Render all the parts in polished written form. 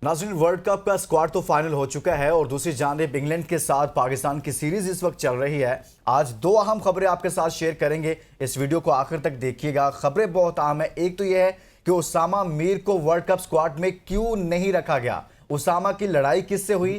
नाज़रीन, world cup का squad तो फाइनल हो चुका है और दूसरी जानिब इंग्लैंड के साथ पाकिस्तान की सीरीज इस वक्त चल रही है। आज दो अहम खबरें आपके साथ शेयर करेंगे, इस वीडियो को आखिर तक देखिएगा। खबरें बहुत अहम है। एक तो यह है कि उसामा मीर को वर्ल्ड कप स्क्वाड में क्यों नहीं रखा गया, उसामा की लड़ाई किससे हुई,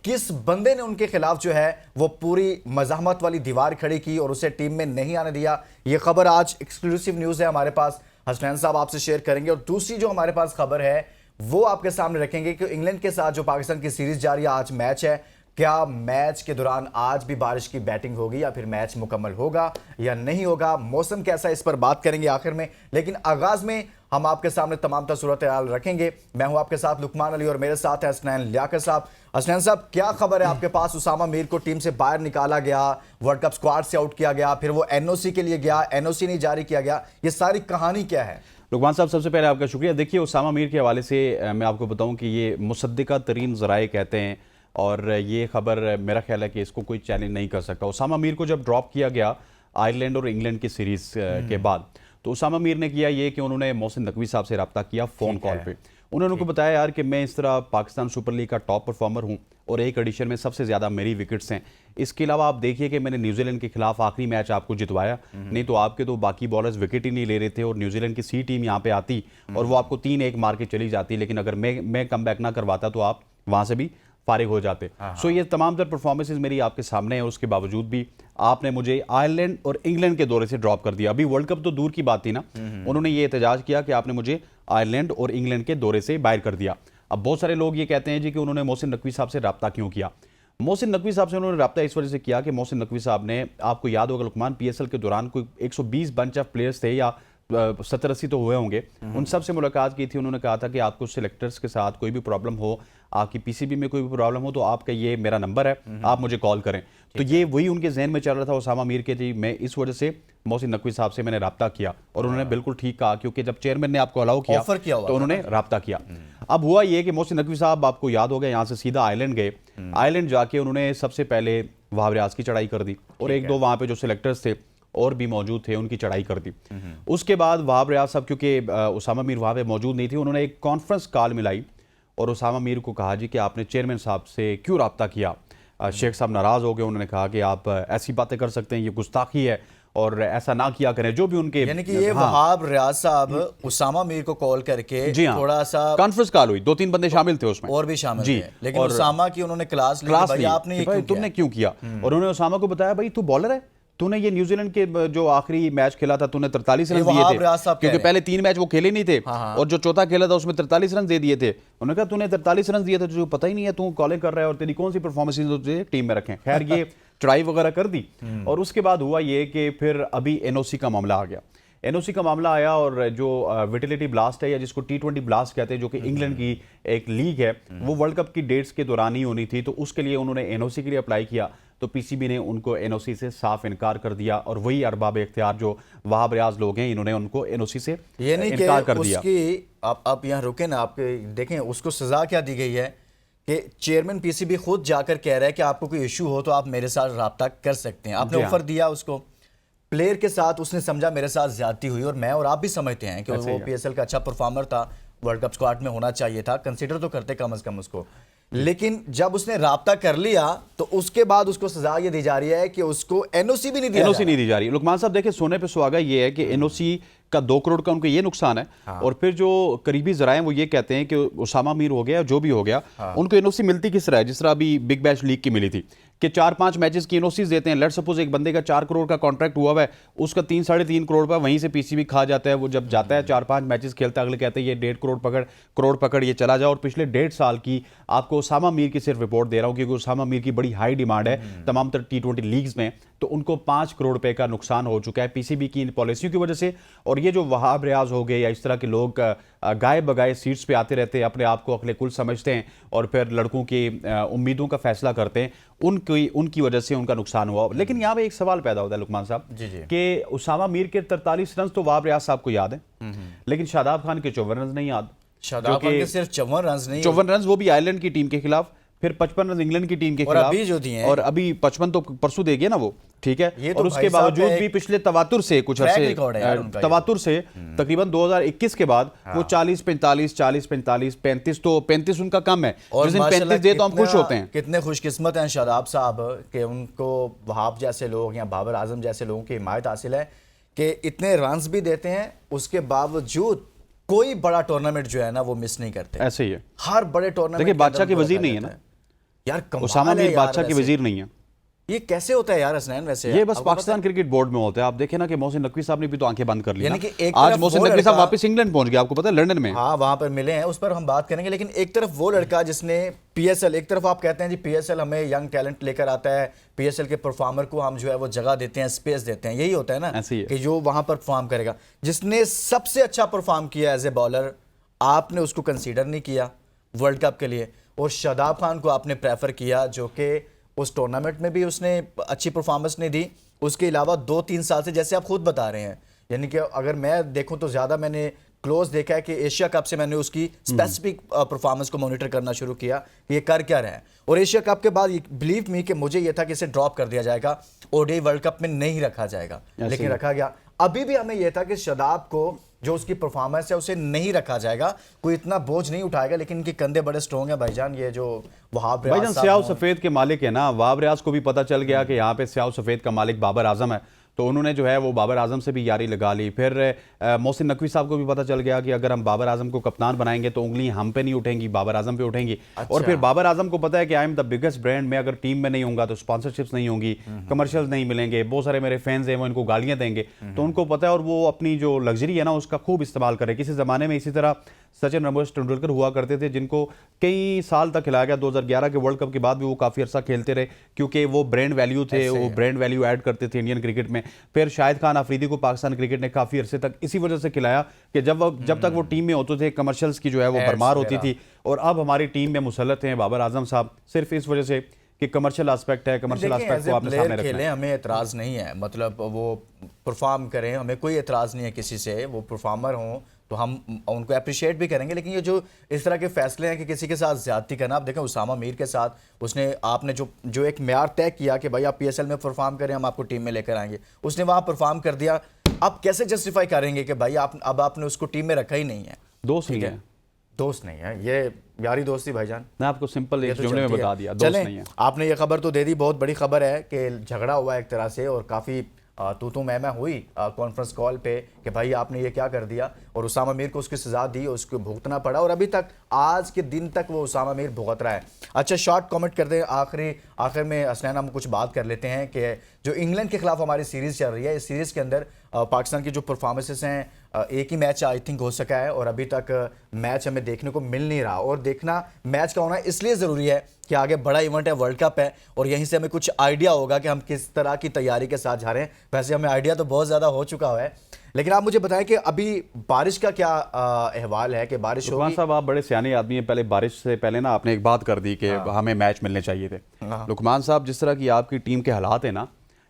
किस बंदे ने उनके खिलाफ जो है वो पूरी मज़ाहमत वाली दीवार खड़ी की और उसे टीम में नहीं आने दिया। ये खबर आज एक्सक्लूसिव न्यूज़ है हमारे पास, हसनैन साहब आपसे शेयर करेंगे। और दूसरी जो हमारे पास खबर है वो आपके सामने रखेंगे कि इंग्लैंड के साथ जो पाकिस्तान की सीरीज जारी है, आज मैच है। क्या मैच के दौरान आज भी बारिश की बैटिंग होगी या फिर मैच मुकम्मल होगा या नहीं होगा, मौसम कैसा है, इस पर बात करेंगे आखिर में। लेकिन आगाज में हम आपके सामने तमाम सूरत हाल रखेंगे। मैं हूं आपके साथ लुकमान अली और मेरे साथ है हसनैन लियाकत साहब। हसनैन साहब, क्या खबर है आपके पास? उसामा मीर को टीम से बाहर निकाला गया, वर्ल्ड कप स्क्वाड से आउट किया गया, फिर वो एनओसी के लिए गया, एनओसी नहीं जारी किया गया, ये सारी कहानी क्या है? लुकमान साहब, सबसे पहले आपका शुक्रिया। देखिए, उसामा मीर के हवाले से मैं आपको बताऊं कि ये मुसद्दिका तरीन ज़राए कहते हैं और ये खबर मेरा ख्याल है कि इसको कोई चैलेंज नहीं कर सकता। उसामा मीर को जब ड्रॉप किया गया आयरलैंड और इंग्लैंड की सीरीज़ के बाद, तो उसामा मीर ने किया ये कि उन्होंने मोहसिन नकवी साहब से रब्ता किया फ़ोन कॉल पे। उन्होंने उनको बताया यार कि मैं इस तरह पाकिस्तान सुपर लीग का टॉप परफॉर्मर हूं और एक एडिशन में सबसे ज़्यादा मेरी विकेट्स हैं। इसके अलावा आप देखिए कि मैंने न्यूजीलैंड के खिलाफ आखिरी मैच आपको जितवाया, नहीं तो आपके तो बाकी बॉलर्स विकेट ही नहीं ले रहे थे और न्यूजीलैंड की सी टीम यहाँ पे आती और वो आपको 3-1 मार के चली जाती, लेकिन अगर मैं कम बैक ना करवाता तो आप वहाँ से भी फारिग हो जाते। सो ये तमाम तर परफॉर्मेंसेज मेरी आपके सामने है, उसके बावजूद भी आपने मुझे आयरलैंड और इंग्लैंड के दौरे से ड्रॉप कर दिया। अभी वर्ल्ड कप तो दूर की बात थी ना, उन्होंने ये एहतजाज किया कि आपने मुझे आयरलैंड और इंग्लैंड के दौरे से बाहर कर दिया। अब बहुत सारे लोग ये कहते हैं जी कि उन्होंने मोहसिन नकवी साहब से रब्ता क्यों किया। मोहसिन नकवी साहब से उन्होंने रब्ता इस वजह से किया कि मोहसिन नकवी साहब ने, आपको याद होगा लुकमान, पीएसएल के दौरान कोई 120 बंच ऑफ प्लेयर्स थे या 70-80 तो हुए होंगे, उन सब से मुलाकात की थी। उन्होंने कहा था कि आपको सिलेक्टर्स के साथ कोई भी प्रॉब्लम हो, आपकी पीसीबी में कोई भी प्रॉब्लम हो तो आपका ये मेरा नंबर है, आप मुझे कॉल करें। तो ये वही उनके जहन में चल रहा था उसामा मीर के जी। मैं इस वजह से मोहसिन नकवी साहब से मैंने रब्ता किया और उन्होंने बिल्कुल ठीक कहा, क्योंकि जब चेयरमैन ने आपको अलाउ किया तो उन्होंने रब्ता किया। अब हुआ ये कि मोहसिन नकवी साहब, आपको याद होगा, यहाँ से सीधा आयरलैंड गए। आयरलैंड जाके उन्होंने सबसे पहले वहाब रियाज की चढ़ाई कर दी और एक दो वहाँ पे जो सिलेक्टर्स थे और भी मौजूद थे उनकी चढ़ाई कर दी। उसके बाद वहाब रियाज साहब, क्योंकि उसामा मीर वहाँ पे मौजूद नहीं थी, उन्होंने एक कॉन्फ्रेंस कॉल मिलाई और उसामा मीर को कहा जी कि आपने चेयरमैन साहब से क्यों रब्ता किया। शेख साहब नाराज़ हो गए, उन्होंने कहा कि आप ऐसी बातें कर सकते हैं, ये गुस्ताखी है और ऐसा ना किया करें, जो भी उनके। यानी कि ये वहाब रियाज साहब उसामा मीर को कॉल करके जी हाँ, थोड़ा सा कॉन्फ्रेंस कॉल हुई, 2-3 बंदे शामिल थे उसमें और भी शामिल जी, थे, लेकिन उसामा की उन्होंने क्लास ली, भाई आपने ये तुमने क्यों किया। और उन्होंने उसामा को बताया, भाई तू बॉलर है, तूने ये न्यूजीलैंड के जो आखिरी मैच खेला था तूने 43 रन दिए थे, क्योंकि पहले 3 मैच वो खेले नहीं थे और जो चौथा खेला था उसमें 43 रन दे दिए थे। उन्होंने कहा तूने 43 रन दिए थे, तुझे पता ही नहीं है, तू कॉलिंग कर रहा है और तेरी कौन सी परफॉर्मेंस तुझे टीम में रखें। खैर ये चढ़ाई वगैरह कर दी और उसके बाद हुआ ये कि फिर अभी एनओसी का मामला आ गया। एनओसी का मामला आया और जो विटिलिटी ब्लास्ट है या जिसको T20 ब्लास्ट कहते हैं, जो कि इंग्लैंड की एक लीग है, वो वर्ल्ड कप की डेट्स के दौरान ही होनी थी, तो उसके लिए उन्होंने एनओसी के लिए अप्लाई किया तो पीसीबी ने उनको एनओसी से साफ इनकार कर दिया और वही अरबाब इख्तियार जो वहाब रियाज लोग हैं, इन्होंने उनको एनओसी से इनकार कर दिया। आप यहाँ रुके ना, आप देखें उसको सजा क्या दी गई है कि चेयरमैन पीसीबी खुद जाकर कह रहा है कि आपको कोई इशू हो तो आप मेरे साथ रब्ता कर सकते हैं। आपने ऑफर दिया उसको, प्लेयर के साथ उसने समझा मेरे साथ ज्यादती हुई, और मैं और आप भी समझते हैं कि वो पीएसएल का अच्छा परफॉर्मर था, वर्ल्ड कप स्क्वाड में होना चाहिए था, कंसीडर तो करते कम से कम उसको। लेकिन जब उसने राब्ता कर लिया तो उसके बाद उसको सजा ये दी जा रही है कि उसको एनओसी भी नहीं दी जा रही। लुकमान साहब देखिए, सोने पे सुहागा ये है कि एनओसी का 2 करोड़ का उनको ये नुकसान है। और फिर जो करीबी जराए वो ये कहते हैं कि उसामा मीर हो गया जो भी हो गया, उनको एनओसी मिलती किस तरह है, जिस तरह अभी बिग बैश लीग की मिली थी कि 4-5 मैचेस की एनओसीज देते हैं। लेट सपोज एक बंदे का 4 करोड़ का कॉन्ट्रैक्ट हुआ है, उसका 3-3.5 करोड़ पर वहीं से पीसीबी खा जाता है। वो जब जाता है 4-5 मैचेस खेलता है, अगले कहते हैं ये 1.5 करोड़ पकड़ ये चला जाओ। और पिछले 1.5 साल की आपको उसामा मीर की सिर्फ रिपोर्ट दे रहा हूँ, क्योंकि उसामा मीर की बड़ी हाई डिमांड है तमाम तर T20 लीग्स में, तो उनको 5 करोड़ रुपए का नुकसान हो चुका है पीसीबी की इन पॉलिसियों की वजह से। और ये जो वहाब रियाज हो गए या इस तरह के लोग गाए बगाए सीट्स पे आते रहते हैं, अपने आप को अक्ले कुल समझते हैं और फिर लड़कों की उम्मीदों का फैसला करते हैं, उनकी वजह से उनका नुकसान हुआ। लेकिन यहाँ पे एक सवाल पैदा होता है लुकमान साहब कि उसामा मीर के 43 रन तो वहाब रियाज साहब को याद है, लेकिन शादाब खान के 54 रन नहीं याद। शादाब खान के सिर्फ 54 रन नहीं, 54 रन वो भी आयरलैंड की टीम के खिलाफ, फिर 55 रन इंग्लैंड की टीम के और खिलाफ, अभी जो दिए हैं, और अभी 55 तो परसों देगी ना वो, ठीक ये है। तो और उसके भाई साहब बावजूद है भी पिछले तवातुर से कुछ ट्रैक अरसे रिकॉर्ड है यार उनका, तवातुर से तकरीबन 2021 के बाद वो 40-45 40-45 35, तो 35 उनका कम है। और जिस दिन माशाल्लाह 35 दे तो हम खुश होते हैं। कितने खुशकिस्मत हैं शादाब साहब कि उनको वहाब जैसे लोग या बाबर आजम जैसे लोगों की हिमायत हासिल है कि इतने रन्स भी देते हैं, उसके बावजूद कोई बड़ा टूर्नामेंट जो है ना वो मिस नहीं करते। ऐसे ही है। हर बड़े टूर्नामेंट देखिए बादशाह के वजीर नहीं है ना यार, उसामा कमाल है मीर, यार। बादशाह के वैसे वजीर नहीं है। ये कैसे होता है यार हसनैन? वैसे ये बस आपको पता पाकिस्तान क्रिकेट बोर्ड में होता है। आप देखें ना कि मोहसिन नकवी साहब ने भी तो आंखें बंद कर ली यानी ना। कि एक आज तरफ मोहसिन वो नकवी साहब लड़का- वापस इंग्लैंड पहुंच गया, आपको पता है, लंदन में। हाँ वहां पर मिले हैं, उस पर हम बात करेंगे। लेकिन एक तरफ वो लड़का जिसने पीएसएल, एक तरफ आप कहते हैं जी पीएसएल हमें यंग टैलेंट लेकर आता है, पीएसएल के परफॉर्मर को हम जो है वो जगह देते हैं, स्पेस देते हैं, यही होता है ना ऐसे ही है। कि जो वहां पर परफॉर्म करेगा। जिसने सबसे अच्छा परफॉर्म किया एज ए बॉलर, आपने उसको कंसीडर नहीं किया वर्ल्ड कप के लिए, और शादाब खान को आपने प्रेफर किया जो कि उस टूर्नामेंट में भी उसने अच्छी परफॉर्मेंस नहीं दी। उसके अलावा 2-3 साल से, जैसे आप खुद बता रहे हैं, यानी कि अगर मैं देखूं तो ज़्यादा मैंने क्लोज देखा है कि एशिया कप से मैंने उसकी स्पेसिफिक परफॉर्मेंस को मॉनिटर करना शुरू किया कि ये कर क्या रहा है। और एशिया कप के बाद बिलीव मी कि मुझे ये था कि इसे ड्रॉप कर दिया जाएगा, ओडीआई वर्ल्ड कप में नहीं रखा जाएगा, लेकिन रखा गया। अभी भी हमें यह था कि शादाब को जो उसकी परफॉर्मेंस है उसे नहीं रखा जाएगा, कोई इतना बोझ नहीं उठाएगा, लेकिन इनके कंधे बड़े स्ट्रॉन्ग है भाईजान। ये जो वहाब रियाज भाईजान साहब स्याह हों, सफेद के मालिक है ना, वहाब रियाज को भी पता चल गया कि यहाँ पे स्याह सफेद का मालिक बाबर आजम है, तो उन्होंने जो है वो बाबर आजम से भी यारी लगा ली। फिर मोहसिन नकवी साहब को भी पता चल गया कि अगर हम बाबर आजम को कप्तान बनाएंगे तो उंगली हम पे नहीं उठेंगी, बाबर आजम पे उठेंगी। और फिर बाबर आजम को पता है कि I am the biggest brand, में अगर टीम में नहीं होऊंगा तो स्पॉन्सरशिप्स नहीं होंगी, कमर्शियल्स नहीं मिलेंगे, बहुत सारे मेरे फैंस हैं वो इनको गालियां देंगे, तो उनको पता है और वो अपनी जो लग्जरी है ना उसका खूब इस्तेमाल करे। किसी ज़माने में इसी तरह सचिन रमेश तेंदुलकर हुआ करते थे, जिनको कई साल तक खिलाया गया। 2011 के वर्ल्ड कप के बाद भी वो काफ़ी अर्सा खेलते रहे क्योंकि वो ब्रांड वैल्यू थे, वो ब्रांड वैल्यू ऐड करते थे इंडियन क्रिकेट में। फिर शाहिद खान अफरीदी को पाकिस्तान क्रिकेट ने काफ़ी अरसे तक इसी वजह से खिलाया कि जब तक वो टीम में होते थे कमर्शियल्स की जो है वो भरमार होती थी। और अब हमारी टीम में मुसल्लत हैं बाबर आजम साहब, सिर्फ इस वजह से कि कमर्शियल एस्पेक्ट है, कमर्शियल एस्पेक्ट को आपने सामने रखना है। हमें एतराज नहीं है, मतलब वो परफॉर्म करें, हमें कोई एतराज नहीं है किसी से, वो परफॉर्मर हों तो हम उनको अप्रिशिएट भी करेंगे। लेकिन ये जो इस तरह के फैसले हैं कि किसी के साथ ज्यादती करना, आप देखें उसामा मीर के साथ उसने, आपने जो एक म्यार तय किया कि भाई आप पीएसएल में परफॉर्म करें, हम आपको टीम में लेकर आएंगे, उसने वहाँ परफॉर्म कर दिया। आप कैसे जस्टिफाई करेंगे कि भाई अब आपने उसको टीम में रखा ही नहीं है? दोस्त नहीं है, दोस्त नहीं है, ये यारी दोस्ती भाईजान। मैं आपको सिंपल एक तो जुमले में चलती बता है। दिया, दोस्त चलें, नहीं है। आपने ये खबर तो दे दी, बहुत बड़ी खबर है कि झगड़ा हुआ एक तरह से और काफ़ी तू मैं हुई कॉन्फ्रेंस कॉल पे कि भाई आपने ये क्या कर दिया, और उसामा मीर को उसकी सजा दी, उसको भुगतना पड़ा, और अभी तक आज के दिन तक वो उसामा मीर भुगत रहा है। अच्छा शॉर्ट कमेंट करते हैं, आखिर में हसनैन हम कुछ बात कर लेते हैं कि जो इंग्लैंड के खिलाफ हमारी सीरीज़ चल रही है, इस सीरीज़ के अंदर पाकिस्तान की जो परफॉर्मेंसेस हैं, एक ही मैच आई थिंक हो सका है और अभी तक मैच हमें देखने को मिल नहीं रहा। और देखना मैच का होना इसलिए ज़रूरी है कि आगे बड़ा इवेंट है, वर्ल्ड कप है, और यहीं से हमें कुछ आइडिया होगा कि हम किस तरह की तैयारी के साथ जा रहे हैं। वैसे हमें आइडिया तो बहुत ज़्यादा हो चुका है, लेकिन आप मुझे बताएं कि अभी बारिश का क्या अहवाल है, कि बारिश होगी? साहब आप बड़े सियाने आदमी हैं, पहले बारिश से पहले ना आपने एक बात कर दी कि हमें मैच मिलने चाहिए थे। लुकमान साहब, जिस तरह की आपकी टीम के हालात है ना,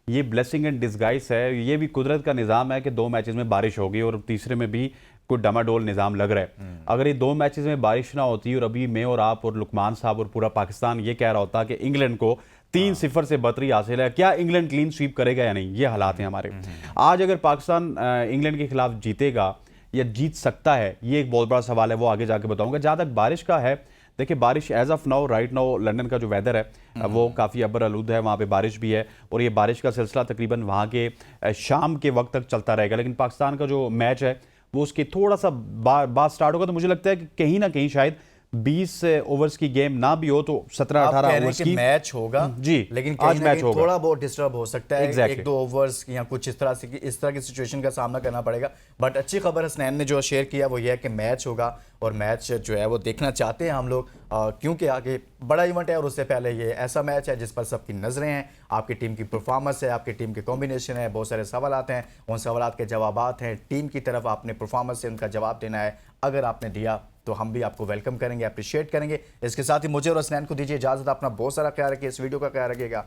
ये ब्लेसिंग एंड डिस्गाइज है, ये भी कुदरत का निज़ाम है कि 2 मैचेस में बारिश होगी और तीसरे में भी कोई डमाडोल निज़ाम लग रहा है। अगर ये 2 मैचेस में बारिश ना होती और अभी मैं और आप और लुकमान साहब और पूरा पाकिस्तान ये कह रहा होता कि इंग्लैंड को 3-0 से बढ़तरी हासिल है, क्या इंग्लैंड क्लीन स्वीप करेगा या नहीं, ये हालात हैं हमारे। आज अगर पाकिस्तान इंग्लैंड के खिलाफ जीतेगा या जीत सकता है, ये एक बहुत बड़ा सवाल है, वो आगे जाके बताऊंगा। जहाँ तक बारिश का है, देखिए बारिश as of now right now London का जो वेदर है वो काफ़ी अबर आलूद है, वहाँ पे बारिश भी है, और ये बारिश का सिलसिला तकरीबन वहाँ के शाम के वक्त तक चलता रहेगा। लेकिन पाकिस्तान का जो मैच है वो उसके थोड़ा सा बाद स्टार्ट होगा, तो मुझे लगता है कि कहीं ना कहीं शायद 20 ओवर्स की गेम ना भी हो तो 17-18 ओवर्स की मैच होगा जी, लेकिन आज मैच होगा, थोड़ा बहुत डिस्टर्ब हो सकता है, exactly. 1-2 ओवर्स या कुछ इस तरह की सिचुएशन का सामना करना पड़ेगा। बट अच्छी खबर हसनैन ने जो शेयर किया वो ये है कि मैच होगा, और मैच जो है वो देखना चाहते हैं हम लोग, क्योंकि आगे बड़ा इवेंट है, और उससे पहले ये ऐसा मैच है जिस पर सबकी नजरें हैं, आपकी टीम की परफॉर्मेंस है, आपकी टीम के कॉम्बिनेशन है, बहुत सारे सवालात हैं, उन सवालात के जवाबात हैं, टीम की तरफ आपने परफॉर्मेंस से उनका जवाब देना है। अगर आपने दिया तो हम भी आपको वेलकम करेंगे, अप्रिशिएट करेंगे। इसके साथ ही मुझे और हसनैन को दीजिए इजाजत, अपना बहुत सारा ख्याल रखिए, इस वीडियो का ख्याल रखिएगा।